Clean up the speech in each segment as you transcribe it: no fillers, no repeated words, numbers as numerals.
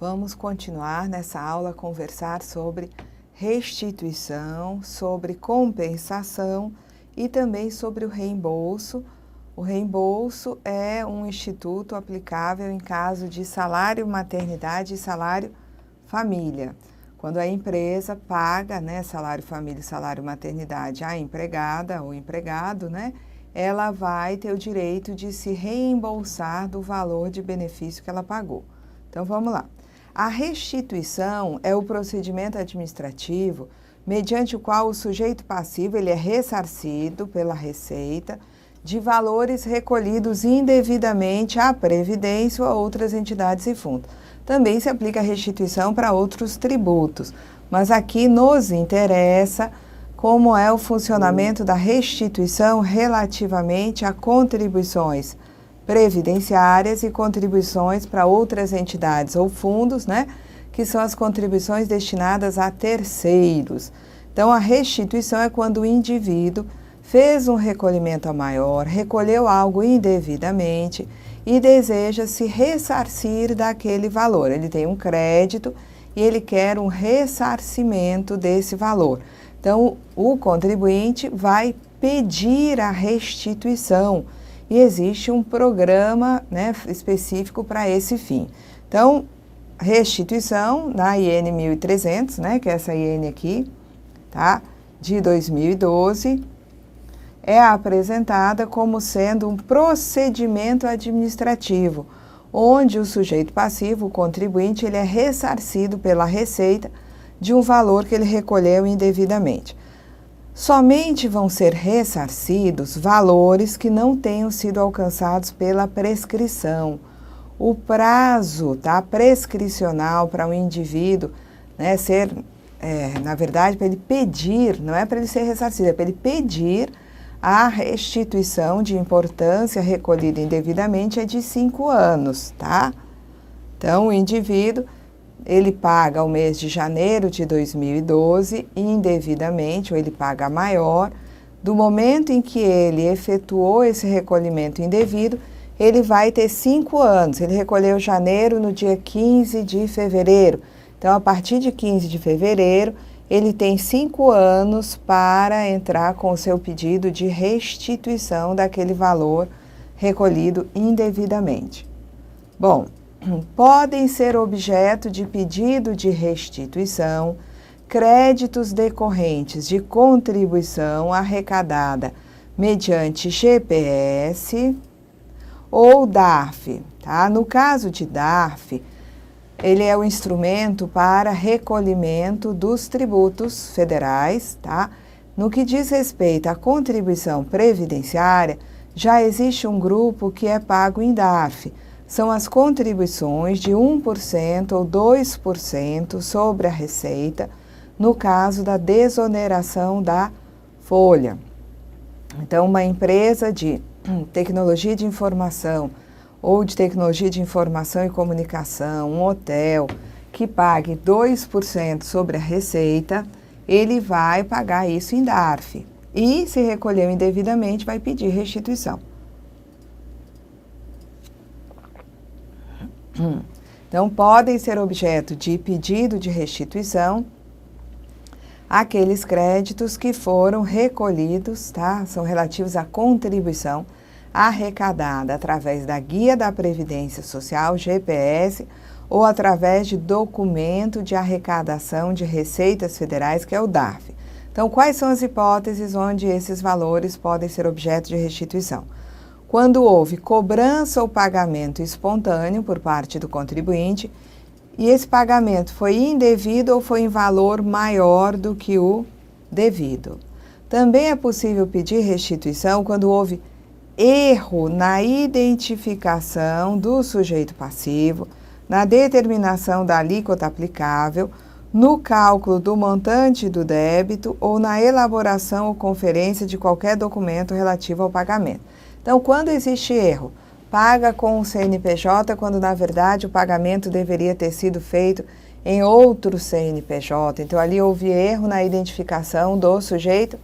Vamos continuar nessa aula a conversar sobre restituição, sobre compensação e também sobre o reembolso. O reembolso é um instituto aplicável em caso de salário maternidade e salário família. Quando a empresa paga, salário família e salário maternidade à empregada ou empregado, ela vai ter o direito de se reembolsar do valor de benefício que ela pagou. Então, vamos lá. A restituição é o procedimento administrativo mediante o qual o sujeito passivo ele é ressarcido pela Receita de valores recolhidos indevidamente à Previdência ou a outras entidades e fundos. Também se aplica a restituição para outros tributos, mas aqui nos interessa como é o funcionamento da restituição relativamente a contribuições previdenciárias e contribuições para outras entidades ou fundos, que são as contribuições destinadas a terceiros. Então, a restituição é quando o indivíduo fez um recolhimento a maior, recolheu algo indevidamente e deseja se ressarcir daquele valor. Ele tem um crédito e ele quer um ressarcimento desse valor. Então, o contribuinte vai pedir a restituição e existe um programa específico para esse fim. Então, restituição na IN 1300, que é essa IN aqui, de 2012, é apresentada como sendo um procedimento administrativo, onde o sujeito passivo, o contribuinte, ele é ressarcido pela Receita de um valor que ele recolheu indevidamente. Somente vão ser ressarcidos valores que não tenham sido alcançados pela prescrição. O prazo prescricional para um indivíduo na verdade, para ele pedir, não é para ele ser ressarcido, é para ele pedir a restituição de importância recolhida indevidamente é de 5 anos, Então, o indivíduo ele paga o mês de janeiro de 2012 indevidamente, ou ele paga a maior. Do momento em que ele efetuou esse recolhimento indevido, ele vai ter 5 anos. Ele recolheu janeiro no dia 15 de fevereiro. Então, a partir de 15 de fevereiro, ele tem 5 anos para entrar com o seu pedido de restituição daquele valor recolhido indevidamente. Bom, podem ser objeto de pedido de restituição créditos decorrentes de contribuição arrecadada mediante GPS ou DARF. No caso de DARF, ele é o instrumento para recolhimento dos tributos federais. No que diz respeito à contribuição previdenciária, já existe um grupo que é pago em DARF. São as contribuições de 1% ou 2% sobre a receita, no caso da desoneração da folha. Então, uma empresa de tecnologia de informação ou de tecnologia de informação e comunicação, um hotel, que pague 2% sobre a receita, ele vai pagar isso em DARF. E, se recolheu indevidamente, vai pedir restituição. Então, podem ser objeto de pedido de restituição aqueles créditos que foram recolhidos, são relativos à contribuição arrecadada através da Guia da Previdência Social, GPS, ou através de documento de arrecadação de receitas federais, que é o DARF. Então, quais são as hipóteses onde esses valores podem ser objeto de restituição? Quando houve cobrança ou pagamento espontâneo por parte do contribuinte e esse pagamento foi indevido ou foi em valor maior do que o devido. Também é possível pedir restituição quando houve erro na identificação do sujeito passivo, na determinação da alíquota aplicável, no cálculo do montante do débito ou na elaboração ou conferência de qualquer documento relativo ao pagamento. Então, quando existe erro, paga com o CNPJ, quando na verdade o pagamento deveria ter sido feito em outro CNPJ. Então, ali houve erro na identificação do sujeito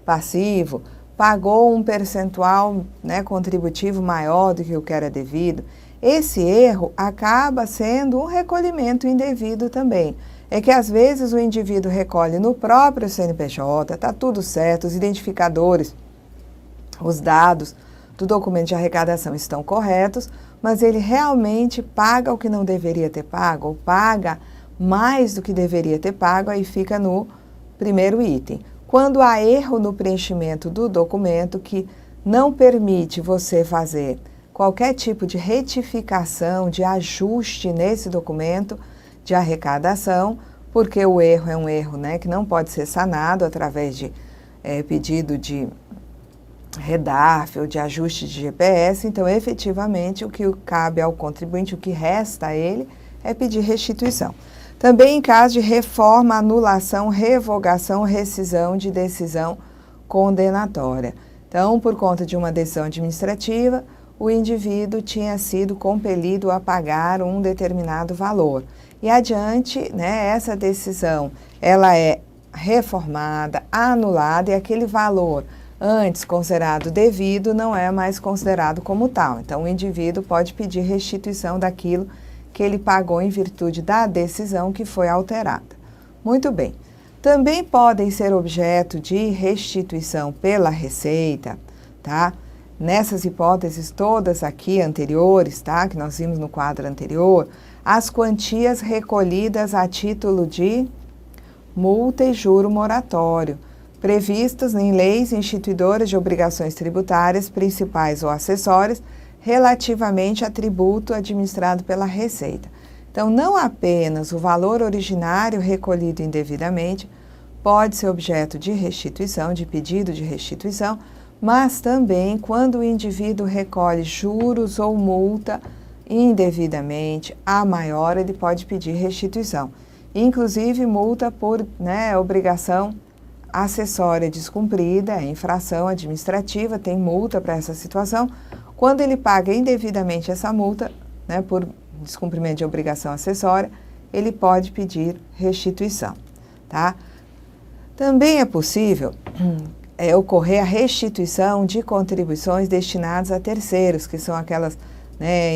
passivo, pagou um percentual contributivo maior do que o que era devido. esse erro acaba sendo um recolhimento indevido também. É que às vezes o indivíduo recolhe no próprio CNPJ, está tudo certo, os identificadores, os dados do documento de arrecadação estão corretos, mas ele realmente paga o que não deveria ter pago, ou paga mais do que deveria ter pago, aí fica no primeiro item. Quando há erro no preenchimento do documento que não permite você fazer qualquer tipo de retificação, de ajuste nesse documento de arrecadação, porque o erro é um erro, né, que não pode ser sanado através de pedido de redarf ou de ajuste de GPS, então efetivamente o que cabe ao contribuinte, o que resta a ele, é pedir restituição. Também em caso de reforma, anulação, revogação, rescisão de decisão condenatória. Então, por conta de uma decisão administrativa, o indivíduo tinha sido compelido a pagar um determinado valor. E adiante, né, essa decisão, ela é reformada, anulada, e aquele valor antes considerado devido não é mais considerado como tal. Então, o indivíduo pode pedir restituição daquilo que ele pagou em virtude da decisão que foi alterada. Muito bem. Também podem ser objeto de restituição pela Receita, tá? Nessas hipóteses todas aqui anteriores, tá? Que nós vimos no quadro anterior, as quantias recolhidas a título de multa e juro moratório, previstas em leis instituidoras de obrigações tributárias principais ou acessórias, relativamente a tributo administrado pela Receita. Então, não apenas o valor originário recolhido indevidamente pode ser objeto de restituição, de pedido de restituição, mas também quando o indivíduo recolhe juros ou multa indevidamente, a maior, ele pode pedir restituição. Inclusive, multa por obrigação acessória descumprida, infração administrativa, tem multa para essa situação. Quando ele paga indevidamente essa multa, né, por descumprimento de obrigação acessória, ele pode pedir restituição, tá? Também é possível ocorrer a restituição de contribuições destinadas a terceiros, que são aquelas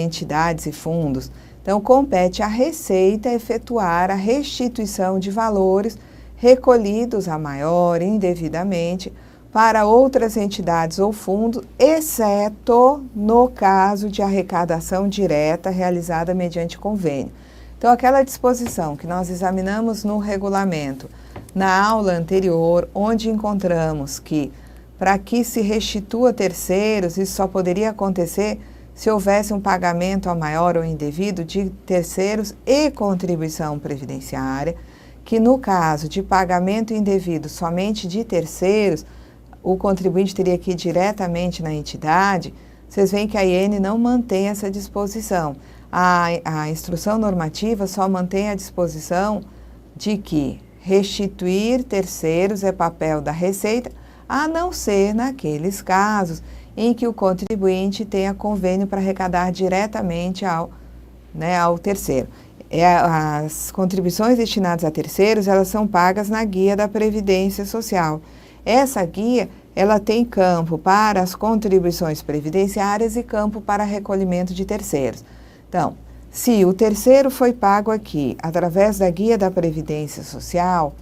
entidades e fundos. Então, compete à Receita efetuar a restituição de valores recolhidos a maior indevidamente para outras entidades ou fundos, exceto no caso de arrecadação direta realizada mediante convênio. Então, aquela disposição que nós examinamos no regulamento, na aula anterior, onde encontramos que, para que se restitua terceiros, isso só poderia acontecer se houvesse um pagamento a maior ou indevido de terceiros e contribuição previdenciária, que no caso de pagamento indevido somente de terceiros, o contribuinte teria que ir diretamente na entidade. Vocês veem que a IN não mantém essa disposição. A instrução normativa só mantém a disposição de que restituir terceiros é papel da Receita, a não ser naqueles casos em que o contribuinte tenha convênio para arrecadar diretamente ao terceiro. As contribuições destinadas a terceiros, elas são pagas na guia da Previdência Social. Essa guia, ela tem campo para as contribuições previdenciárias e campo para recolhimento de terceiros. Então, se o terceiro foi pago aqui através da guia da Previdência Social,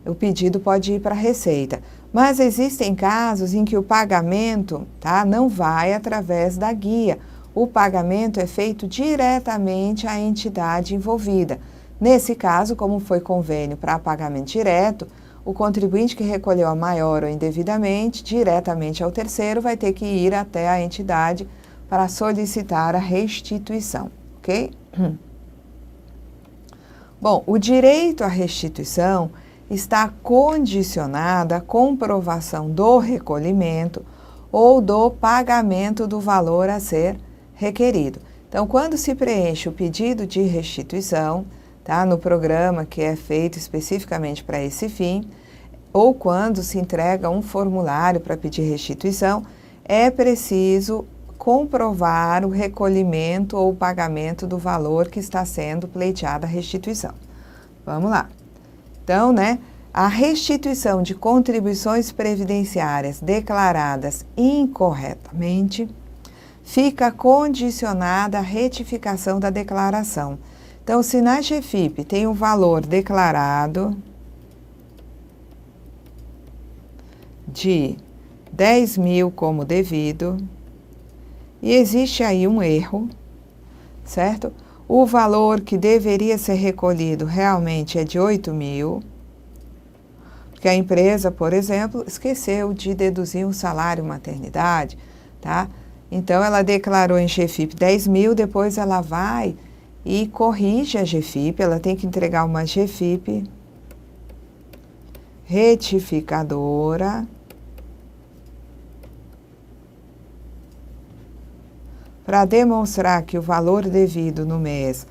o pedido pode ir para a Receita. Mas existem casos em que o pagamento, não vai através da guia. O pagamento é feito diretamente à entidade envolvida. Nesse caso, como foi convênio para pagamento direto, o contribuinte que recolheu a maior ou indevidamente, diretamente ao terceiro, vai ter que ir até a entidade para solicitar a restituição, ok? Bom, o direito à restituição está condicionado à comprovação do recolhimento ou do pagamento do valor a ser requerido. Então, quando se preenche o pedido de restituição, no programa que é feito especificamente para esse fim, ou quando se entrega um formulário para pedir restituição, é preciso comprovar o recolhimento ou o pagamento do valor que está sendo pleiteada a restituição. Vamos lá. Então, a restituição de contribuições previdenciárias declaradas incorretamente fica condicionada à retificação da declaração. Então, se na GFIP tem um valor declarado de 10 mil como devido, e existe aí um erro, certo? O valor que deveria ser recolhido realmente é de 8 mil, porque a empresa, por exemplo, esqueceu de deduzir um salário maternidade, tá? Então, ela declarou em GFIP 10 mil, depois ela vai e corrige a GFIP, ela tem que entregar uma GFIP retificadora para demonstrar que o valor devido no mês,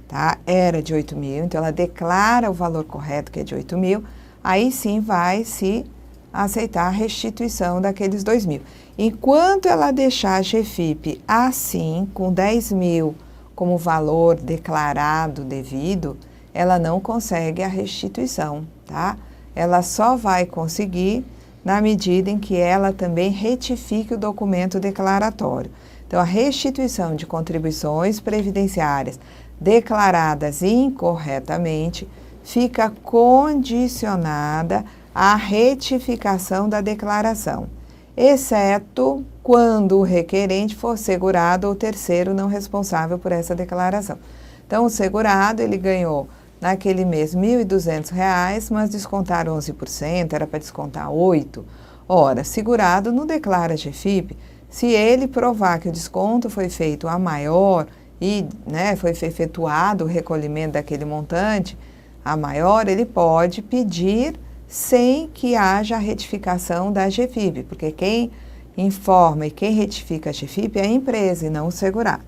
tá, era de 8 mil, então ela declara o valor correto, que é de 8 mil, aí sim vai se aceitar a restituição daqueles 2 mil. Enquanto ela deixar a GFIP assim, com 10 mil como valor declarado devido, ela não consegue a restituição, tá? Ela só vai conseguir na medida em que ela também retifique o documento declaratório. Então, a restituição de contribuições previdenciárias declaradas incorretamente fica condicionada à retificação da declaração, exceto quando o requerente for segurado ou terceiro não responsável por essa declaração. Então, o segurado, ele ganhou naquele mês R$ 1.200, mas descontaram 11%, era para descontar 8%. Ora, segurado não declara GFIP. Se ele provar que o desconto foi feito a maior e, né, foi efetuado o recolhimento daquele montante a maior, ele pode pedir sem que haja a retificação da GFIP, porque quem informa e quem retifica a GFIP é a empresa e não o segurado.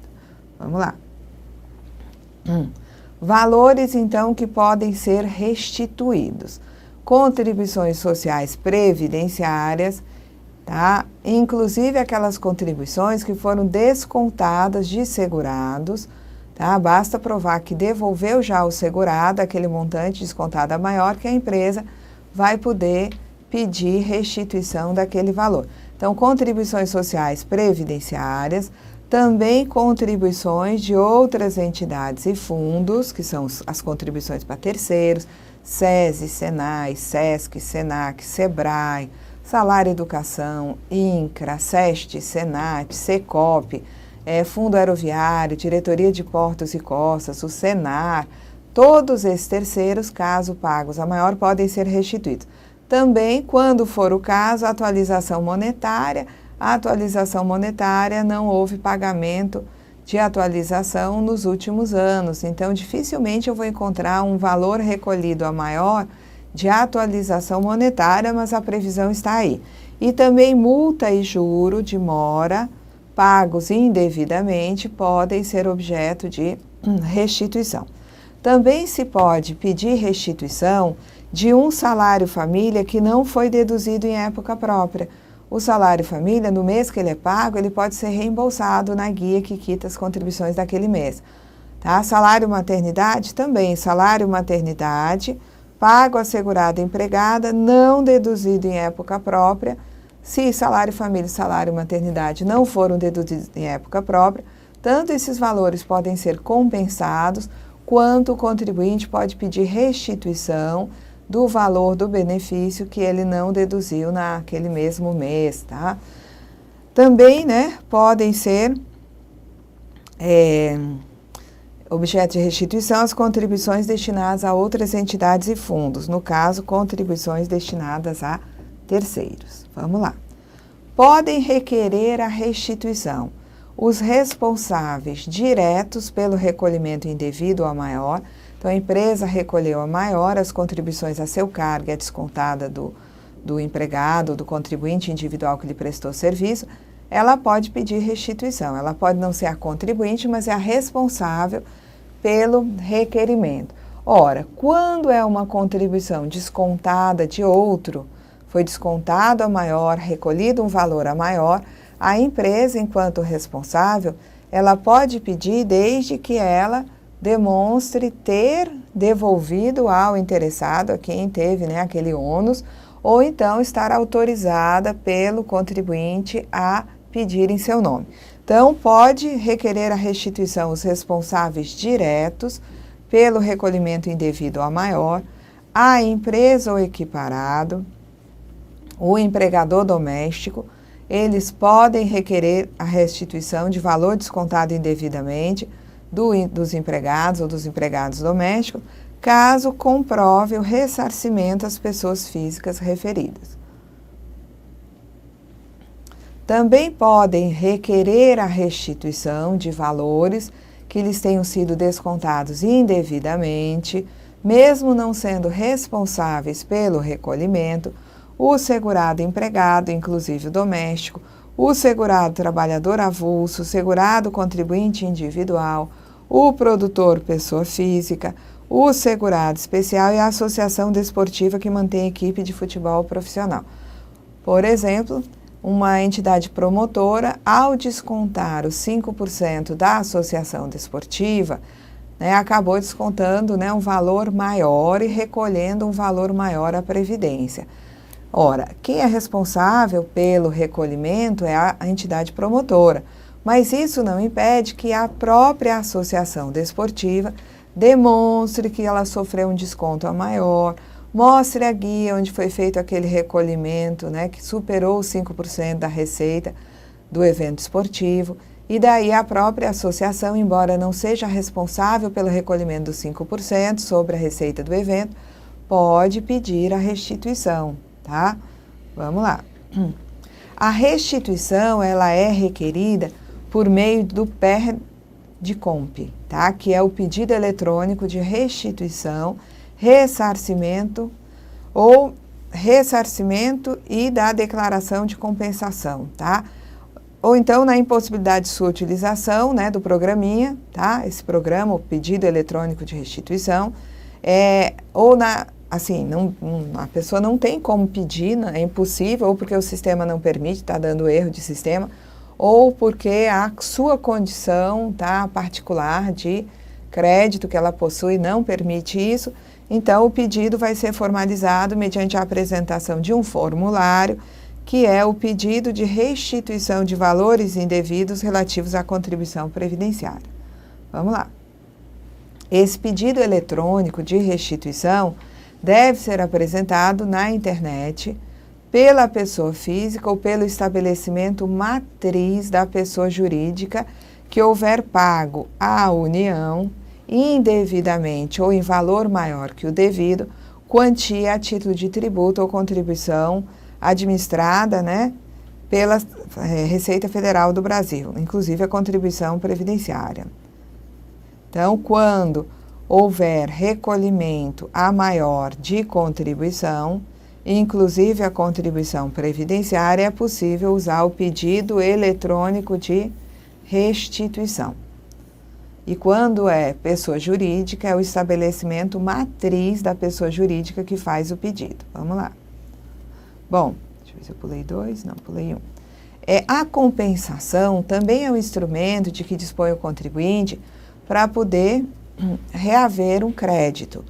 Vamos lá. Valores, então, que podem ser restituídos. Contribuições sociais previdenciárias, tá? Inclusive aquelas contribuições que foram descontadas de segurados, tá? Basta provar que devolveu já ao segurado aquele montante descontado a maior, que a empresa vai poder pedir restituição daquele valor. Então, contribuições sociais previdenciárias, também contribuições de outras entidades e fundos, que são as contribuições para terceiros, SESI, SENAI, SESC, SENAC, SEBRAE, Salário Educação, INCRA, SEST, SENAT, SECOP, Fundo Aeroviário, Diretoria de Portos e Costas, o SENAR, todos esses terceiros, caso pagos a maior, podem ser restituídos. Também, quando for o caso, a atualização monetária não houve pagamento de atualização nos últimos anos, então dificilmente eu vou encontrar um valor recolhido a maior de atualização monetária, mas a previsão está aí. E também multa e juro de mora pagos indevidamente podem ser objeto de restituição. Também se pode pedir restituição de um salário família que não foi deduzido em época própria. O salário família, no mês que ele é pago, ele pode ser reembolsado na guia que quita as contribuições daquele mês. Tá? Salário maternidade também. Salário maternidade, pago assegurado empregada, não deduzido em época própria. Se salário família e salário maternidade não foram deduzidos em época própria, tanto esses valores podem ser compensados, quanto o contribuinte pode pedir restituição do valor do benefício que ele não deduziu naquele mesmo mês, tá? Também, né, podem ser objeto de restituição as contribuições destinadas a outras entidades e fundos, no caso, contribuições destinadas a terceiros. Vamos lá. Podem requerer a restituição os responsáveis diretos pelo recolhimento indevido ou a maior. Então, a empresa recolheu a maior, as contribuições a seu cargo e a descontada do empregado, do contribuinte individual que lhe prestou serviço, ela pode pedir restituição. Ela pode não ser a contribuinte, mas é a responsável pelo requerimento. Ora, quando é uma contribuição descontada de outro, foi descontado a maior, recolhido um valor a maior, a empresa, enquanto responsável, ela pode pedir desde que ela demonstre ter devolvido ao interessado, a quem teve, né, aquele ônus, ou então estar autorizada pelo contribuinte a pedir em seu nome. Então, pode requerer a restituição os responsáveis diretos pelo recolhimento indevido a maior, a empresa ou equiparado, o empregador doméstico. Eles podem requerer a restituição de valor descontado indevidamente dos empregados ou dos empregados domésticos, caso comprove o ressarcimento às pessoas físicas referidas. Também podem requerer a restituição de valores que lhes tenham sido descontados indevidamente, mesmo não sendo responsáveis pelo recolhimento, o segurado empregado, inclusive o doméstico, o segurado trabalhador avulso, o segurado contribuinte individual, o produtor pessoa física, o segurado especial e a associação desportiva que mantém equipe de futebol profissional. Por exemplo, uma entidade promotora, ao descontar os 5% da associação desportiva, acabou descontando um valor maior e recolhendo um valor maior à Previdência. Ora, quem é responsável pelo recolhimento é a entidade promotora, mas isso não impede que a própria associação desportiva demonstre que ela sofreu um desconto a maior, mostre a guia onde foi feito aquele recolhimento, que superou os 5% da receita do evento esportivo, e daí a própria associação, embora não seja responsável pelo recolhimento dos 5% sobre a receita do evento, pode pedir a restituição, tá? Vamos lá. A restituição, ela é requerida por meio do PERDCOMP, tá? Que é o pedido eletrônico de restituição, ressarcimento e da declaração de compensação, tá? Ou então na impossibilidade de sua utilização, do programinha, tá? Esse programa, o pedido eletrônico de restituição, a pessoa não tem como pedir, é impossível, ou porque o sistema não permite, está dando erro de sistema, ou porque a sua condição, particular de crédito que ela possui não permite isso. Então, o pedido vai ser formalizado mediante a apresentação de um formulário, que é o pedido de restituição de valores indevidos relativos à contribuição previdenciária. Vamos lá. Esse pedido eletrônico de restituição deve ser apresentado na internet pela pessoa física ou pelo estabelecimento matriz da pessoa jurídica que houver pago à União indevidamente ou em valor maior que o devido, quantia a título de tributo ou contribuição administrada, pela Receita Federal do Brasil, inclusive a contribuição previdenciária. Então, quando houver recolhimento a maior de contribuição, inclusive a contribuição previdenciária, é possível usar o pedido eletrônico de restituição. E quando é pessoa jurídica, é o estabelecimento matriz da pessoa jurídica que faz o pedido. Vamos lá. Bom, deixa eu ver se eu pulei 2, não, pulei 1. A compensação também é um instrumento de que dispõe o contribuinte para poder reaver um crédito,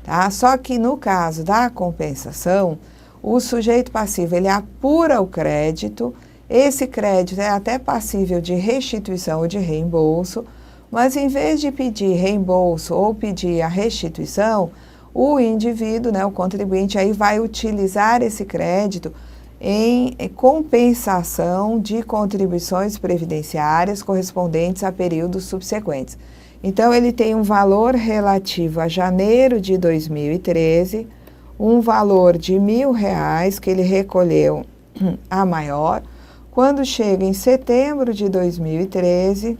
tá? Só que no caso da compensação, o sujeito passivo, ele apura o crédito, esse crédito é até passível de restituição ou de reembolso, mas em vez de pedir reembolso ou pedir a restituição, o indivíduo, o contribuinte, aí vai utilizar esse crédito em compensação de contribuições previdenciárias correspondentes a períodos subsequentes. Então, ele tem um valor relativo a janeiro de 2013, um valor de R$1.000 que ele recolheu a maior. Quando chega em setembro de 2013,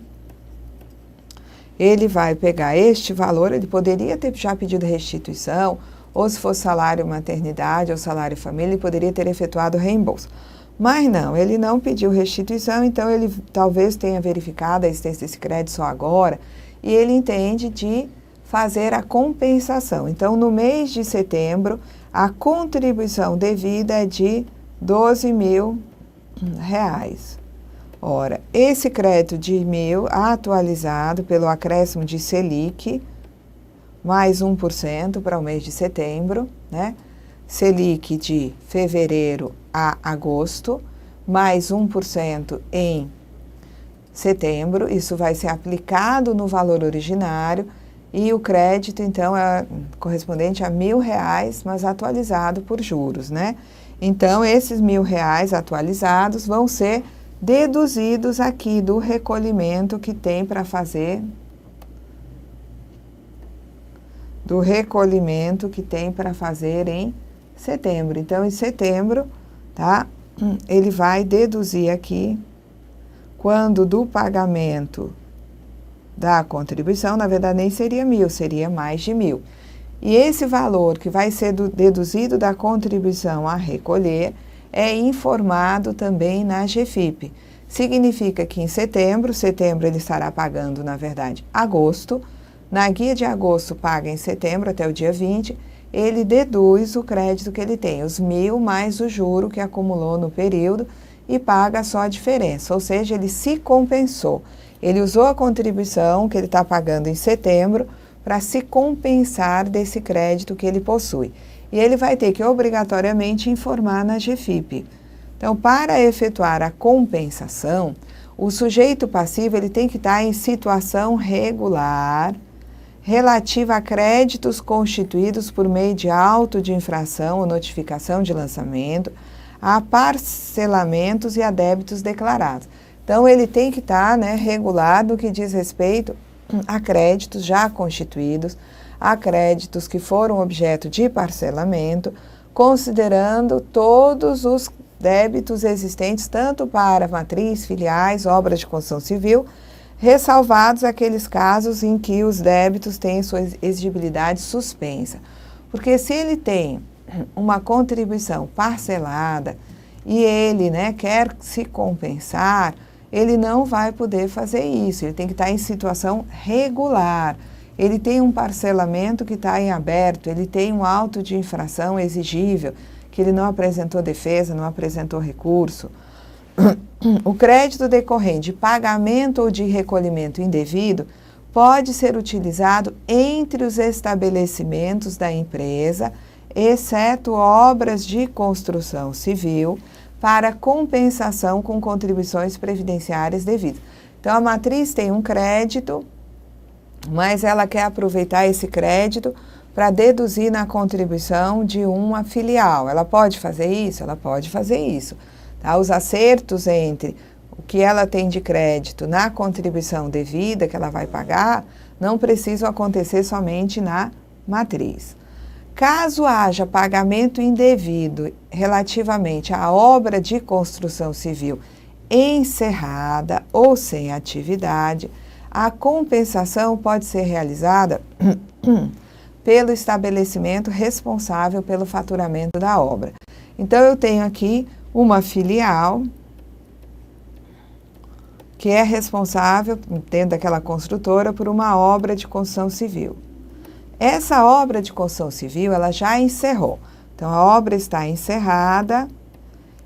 ele vai pegar este valor, ele poderia ter já pedido restituição, ou se fosse salário maternidade ou salário família, ele poderia ter efetuado reembolso. Mas não, ele não pediu restituição, então ele talvez tenha verificado a existência desse crédito só agora, e ele entende de fazer a compensação. Então, no mês de setembro, a contribuição devida é de R$12.000. Ora, esse crédito de 1.000 atualizado pelo acréscimo de Selic, mais 1% para o mês de setembro, Selic de fevereiro a agosto, mais 1% em setembro, isso vai ser aplicado no valor originário e o crédito, então, é correspondente a R$1.000, mas atualizado por juros, né? Então, esses R$1.000 atualizados vão ser deduzidos aqui do recolhimento que tem para fazer, em setembro. Então, em setembro, tá? Ele vai deduzir aqui, quando do pagamento da contribuição, na verdade nem seria 1.000, seria mais de 1.000. E esse valor que vai ser deduzido da contribuição a recolher é informado também na GFIP. Significa que em setembro ele estará pagando, na verdade, agosto. Na guia de agosto paga em setembro até o dia 20, ele deduz o crédito que ele tem, os 1.000 mais o juro que acumulou no período e paga só a diferença, ou seja, ele se compensou. Ele usou a contribuição que ele está pagando em setembro para se compensar desse crédito que ele possui. E ele vai ter que obrigatoriamente informar na GFIP. Então, para efetuar a compensação, o sujeito passivo ele tem que estar em situação regular, relativa a créditos constituídos por meio de auto de infração ou notificação de lançamento, a parcelamentos e a débitos declarados. Então, ele tem que estar, né, regular no que diz respeito a créditos já constituídos, a créditos que foram objeto de parcelamento, considerando todos os débitos existentes, tanto para matriz, filiais, obras de construção civil, ressalvados aqueles casos em que os débitos têm sua exigibilidade suspensa. Porque se ele tem uma contribuição parcelada e ele, né, quer se compensar, ele não vai poder fazer isso, ele tem que estar em situação regular. Ele tem um parcelamento que está em aberto, ele tem um auto de infração exigível, que ele não apresentou defesa, não apresentou recurso. O crédito decorrente de pagamento ou de recolhimento indevido pode ser utilizado entre os estabelecimentos da empresa, exceto obras de construção civil, para compensação com contribuições previdenciárias devidas. Então, a matriz tem um crédito, mas ela quer aproveitar esse crédito para deduzir na contribuição de uma filial. Ela pode fazer isso? Ela pode fazer isso. Tá? Os acertos entre o que ela tem de crédito na contribuição devida que ela vai pagar não precisam acontecer somente na matriz. Caso haja pagamento indevido relativamente à obra de construção civil encerrada ou sem atividade, a compensação pode ser realizada pelo estabelecimento responsável pelo faturamento da obra. Então, eu tenho aqui uma filial que é responsável, dentro daquela construtora, por uma obra de construção civil. Essa obra de construção civil, ela já encerrou. Então, a obra está encerrada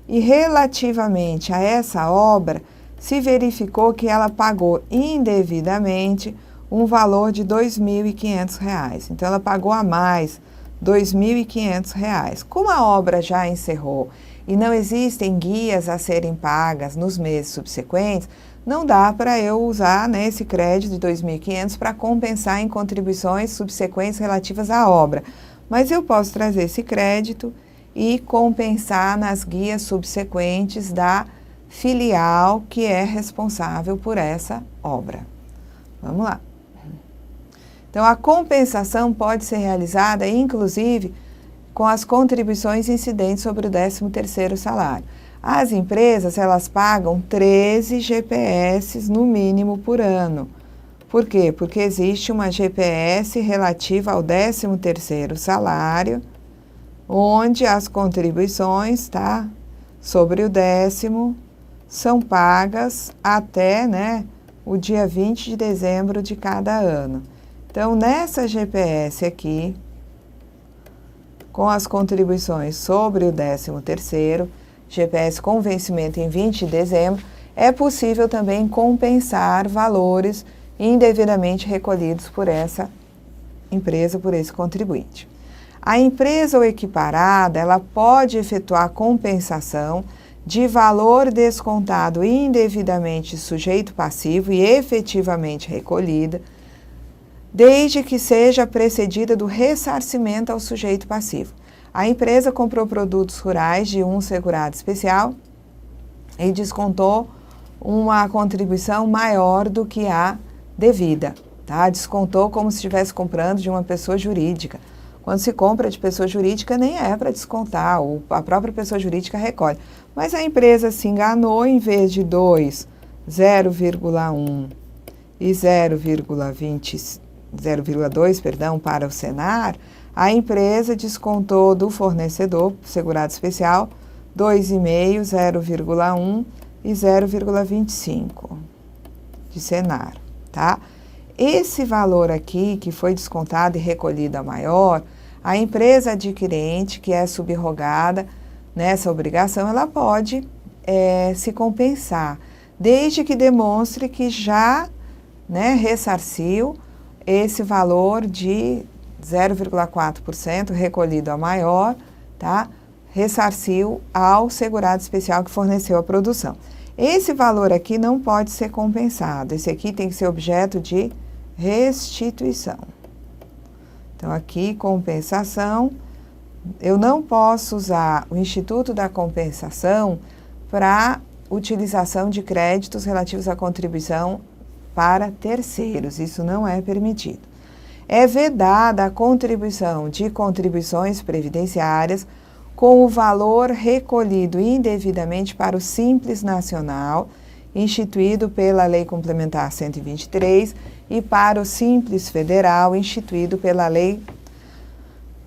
e, relativamente a essa obra, se verificou que ela pagou indevidamente um valor de R$ 2.500. Então, ela pagou a mais R$ 2.500. Como a obra já encerrou e não existem guias a serem pagas nos meses subsequentes, não dá para eu usar, né, esse crédito de R$ 2.500 para compensar em contribuições subsequentes relativas à obra. Mas eu posso trazer esse crédito e compensar nas guias subsequentes da filial que é responsável por essa obra. Vamos lá. Então, a compensação pode ser realizada, inclusive, com as contribuições incidentes sobre o 13º salário. As empresas, elas pagam 13 GPS no mínimo por ano. Por quê? Porque existe uma GPS relativa ao 13º salário, onde as contribuições, tá, sobre o 10º são pagas até, né, o dia 20 de dezembro de cada ano. Então, nessa GPS aqui, com as contribuições sobre o 13º, GPS com vencimento em 20 de dezembro, é possível também compensar valores indevidamente recolhidos por essa empresa, por esse contribuinte. A empresa ou equiparada, ela pode efetuar compensação de valor descontado indevidamente sujeito passivo e efetivamente recolhida, desde que seja precedida do ressarcimento ao sujeito passivo. A empresa comprou produtos rurais de um segurado especial e descontou uma contribuição maior do que a devida, tá? Descontou como se estivesse comprando de uma pessoa jurídica. Quando se compra de pessoa jurídica, nem é para descontar, a própria pessoa jurídica recolhe. Mas a empresa se enganou, em vez de 2, 0,1 e 0,2, para o Senar, a empresa descontou do fornecedor, segurado especial, 2,5, 0,1 e 0,25 de Senar, tá? Esse valor aqui, que foi descontado e recolhido a maior, a empresa adquirente, que é subrogada nessa obrigação, ela pode se compensar, desde que demonstre que já, né, ressarciu esse valor de 0,4% recolhido a maior, tá? Ressarciu ao segurado especial que forneceu a produção. Esse valor aqui não pode ser compensado, esse aqui tem que ser objeto de restituição. Então, aqui, compensação, eu não posso usar o Instituto da Compensação para utilização de créditos relativos à contribuição para terceiros, isso não é permitido. É vedada a contribuição de contribuições previdenciárias com o valor recolhido indevidamente para o Simples Nacional, instituído pela Lei Complementar 123, e para o Simples Federal, instituído pela Lei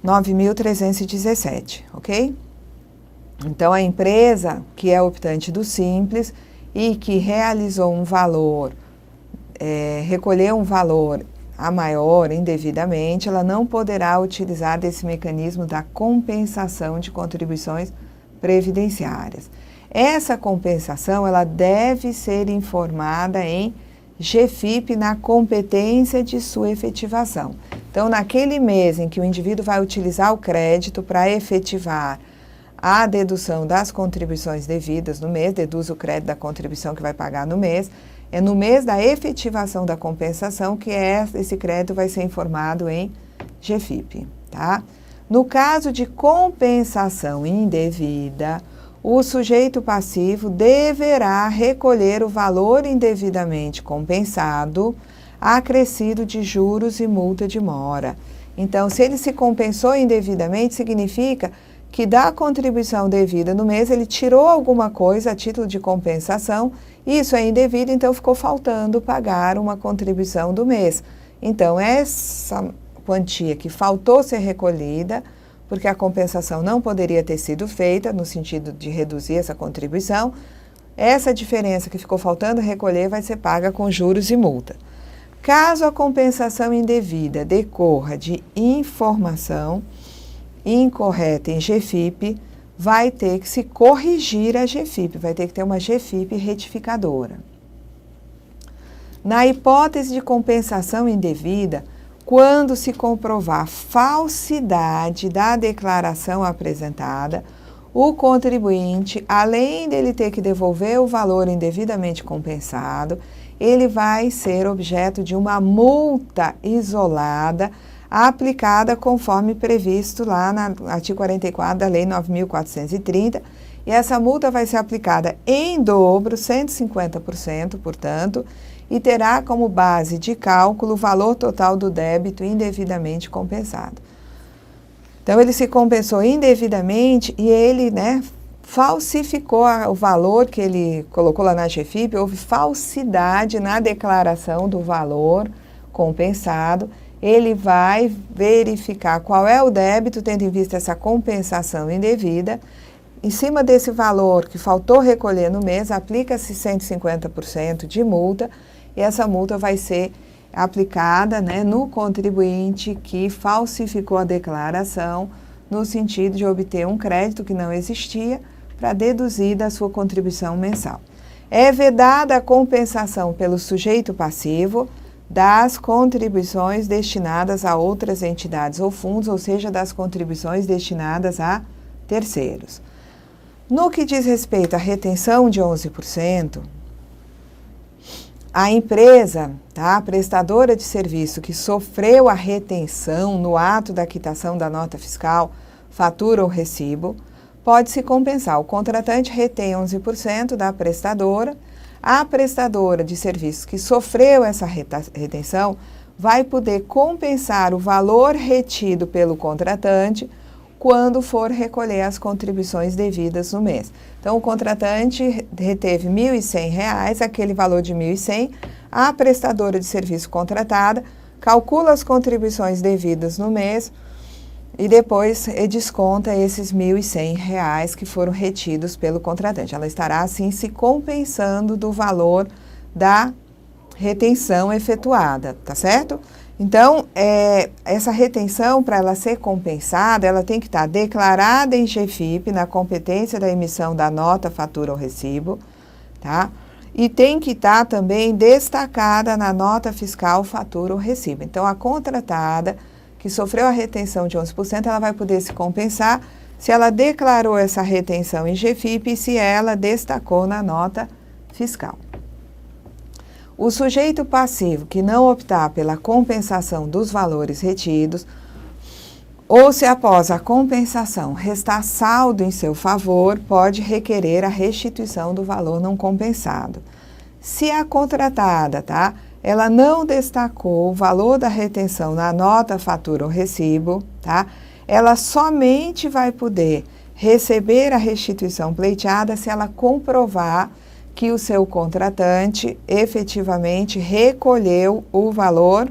9.317, ok? Então, a empresa que é optante do Simples e que realizou um valor, recolheu um valor a maior indevidamente, ela não poderá utilizar desse mecanismo da compensação de contribuições previdenciárias. Essa compensação, ela deve ser informada em GFIP na competência de sua efetivação. Então, naquele mês em que o indivíduo vai utilizar o crédito para efetivar a dedução das contribuições devidas no mês, deduz o crédito da contribuição que vai pagar no mês, é no mês da efetivação da compensação que esse crédito vai ser informado em GFIP, tá? No caso de compensação indevida, o sujeito passivo deverá recolher o valor indevidamente compensado, acrescido de juros e multa de mora. Então, se ele se compensou indevidamente, significa que da contribuição devida no mês, ele tirou alguma coisa a título de compensação, isso é indevido, então ficou faltando pagar uma contribuição do mês. Então, essa quantia que faltou ser recolhida, porque a compensação não poderia ter sido feita, no sentido de reduzir essa contribuição, essa diferença que ficou faltando recolher vai ser paga com juros e multa. Caso a compensação indevida decorra de informação incorreta em GFIP, vai ter que se corrigir a GFIP, vai ter que ter uma GFIP retificadora. Na hipótese de compensação indevida, quando se comprovar falsidade da declaração apresentada, o contribuinte, além dele ter que devolver o valor indevidamente compensado, ele vai ser objeto de uma multa isolada aplicada conforme previsto lá no artigo 44 da Lei 9.430, e essa multa vai ser aplicada em dobro, 150%, portanto, e terá como base de cálculo o valor total do débito indevidamente compensado. Então, ele se compensou indevidamente e ele, falsificou o valor que ele colocou lá na GFIP, houve falsidade na declaração do valor compensado. Ele vai verificar qual é o débito, tendo em vista essa compensação indevida. Em cima desse valor que faltou recolher no mês, aplica-se 150% de multa, e essa multa vai ser aplicada, no contribuinte que falsificou a declaração, no sentido de obter um crédito que não existia para deduzir da sua contribuição mensal. É vedada a compensação pelo sujeito passivo das contribuições destinadas a outras entidades ou fundos, ou seja, das contribuições destinadas a terceiros. No que diz respeito à retenção de 11%, a empresa, tá, a prestadora de serviço que sofreu a retenção no ato da quitação da nota fiscal, fatura ou recibo, pode se compensar. O contratante retém 11% da prestadora. A prestadora de serviços que sofreu essa retenção vai poder compensar o valor retido pelo contratante quando for recolher as contribuições devidas no mês. Então, o contratante reteve R$ 1.100, aquele valor de R$ 1.100, a prestadora de serviço contratada calcula as contribuições devidas no mês e depois desconta esses R$ 1.100 que foram retidos pelo contratante. Ela estará, assim, se compensando do valor da retenção efetuada, tá certo? Então, essa retenção, para ela ser compensada, ela tem que estar declarada em GFIP, na competência da emissão da nota, fatura ou recibo, tá? E tem que estar também destacada na nota fiscal, fatura ou recibo. Então, a contratada que sofreu a retenção de 11%, ela vai poder se compensar se ela declarou essa retenção em GFIP e se ela destacou na nota fiscal. O sujeito passivo que não optar pela compensação dos valores retidos, ou se após a compensação restar saldo em seu favor, pode requerer a restituição do valor não compensado. Se a contratada, tá, ela não destacou o valor da retenção na nota, fatura ou recibo, tá, ela somente vai poder receber a restituição pleiteada se ela comprovar que o seu contratante efetivamente recolheu o valor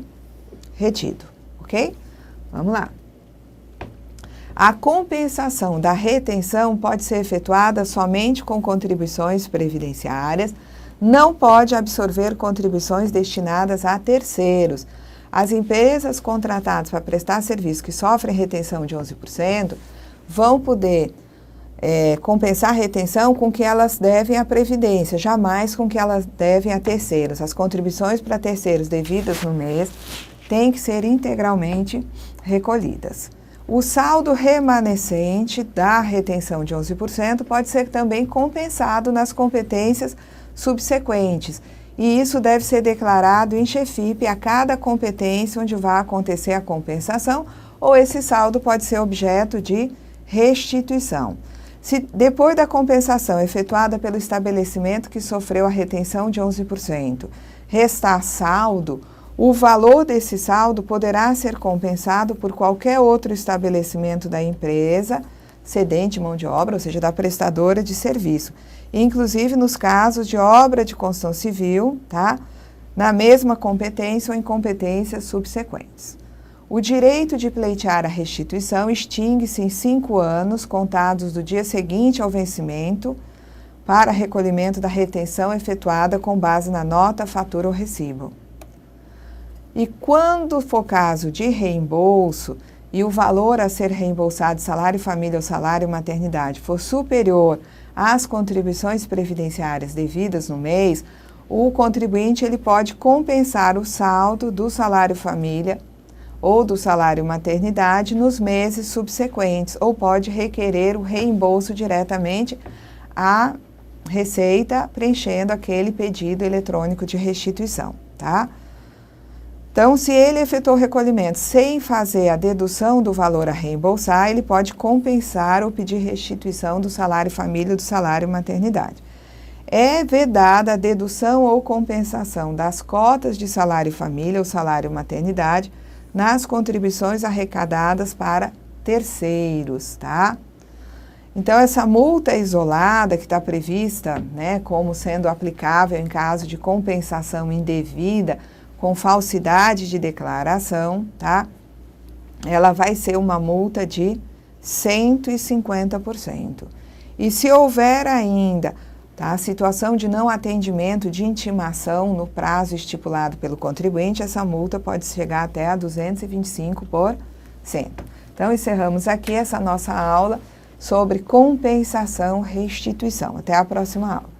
retido, ok? Vamos lá. A compensação da retenção pode ser efetuada somente com contribuições previdenciárias, não pode absorver contribuições destinadas a terceiros. As empresas contratadas para prestar serviço que sofrem retenção de 11% vão poder compensar a retenção com que elas devem à Previdência, jamais com que elas devem a terceiros. As contribuições para terceiros devidas no mês têm que ser integralmente recolhidas. O saldo remanescente da retenção de 11% pode ser também compensado nas competências subsequentes, e isso deve ser declarado em GFIP a cada competência onde vai acontecer a compensação, ou esse saldo pode ser objeto de restituição. Se depois da compensação efetuada pelo estabelecimento que sofreu a retenção de 11%, restar saldo, o valor desse saldo poderá ser compensado por qualquer outro estabelecimento da empresa, cedente mão de obra, ou seja, da prestadora de serviço. Inclusive nos casos de obra de construção civil, tá? Na mesma competência ou em competências subsequentes. O direito de pleitear a restituição extingue-se em 5 anos, contados do dia seguinte ao vencimento, para recolhimento da retenção efetuada com base na nota, fatura ou recibo. E quando for caso de reembolso e o valor a ser reembolsado, salário família ou salário maternidade, for superior às contribuições previdenciárias devidas no mês, o contribuinte ele pode compensar o saldo do salário família ou do salário maternidade nos meses subsequentes, ou pode requerer o reembolso diretamente à Receita, preenchendo aquele pedido eletrônico de restituição, tá? Então, se ele efetuou o recolhimento sem fazer a dedução do valor a reembolsar, ele pode compensar ou pedir restituição do salário família ou do salário maternidade. É vedada a dedução ou compensação das cotas de salário família ou salário maternidade nas contribuições arrecadadas para terceiros, tá? Então, essa multa isolada que está prevista, né, como sendo aplicável em caso de compensação indevida com falsidade de declaração, tá? Ela vai ser uma multa de 150%. E se houver ainda, tá, situação de não atendimento de intimação no prazo estipulado pelo contribuinte, essa multa pode chegar até a 225%. Então, encerramos aqui essa nossa aula sobre compensação, restituição. Até a próxima aula.